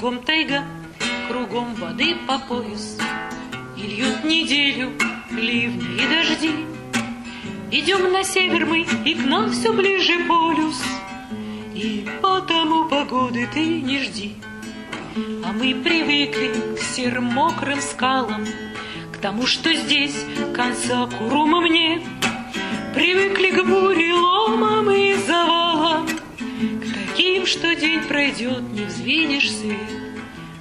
Кругом тайга, кругом воды по пояс, и льют неделю ливни и дожди. Идем на север мы, и к нам все ближе полюс, и потому погоды ты не жди. А мы привыкли к серым мокрым скалам, к тому, что здесь конца курумам нет. Привыкли к буреломам и завалам, к таким, что день пройдет, не взвинешь свет.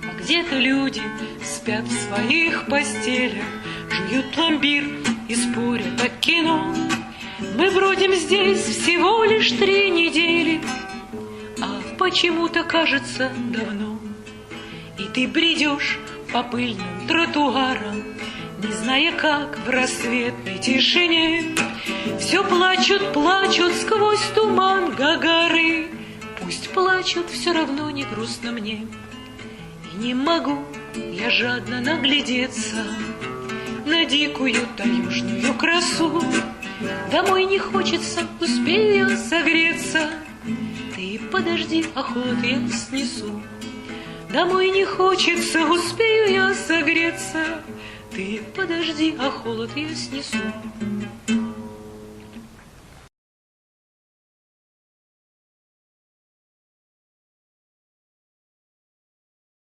А где-то люди спят в своих постелях, жуют пломбир и спорят о кино. Мы бродим здесь всего лишь 3 недели, а почему-то кажется давно. И ты бредешь по пыльным тротуарам, не зная, как в рассветной тишине. Все плачут, плачут сквозь туман Гагары. Пусть плачут, все равно не грустно мне. И не могу я жадно наглядеться на дикую таежную красу. Домой не хочется, успею я согреться. Ты подожди, а холод я снесу. Домой не хочется, успею я согреться. Ты подожди, а холод я снесу.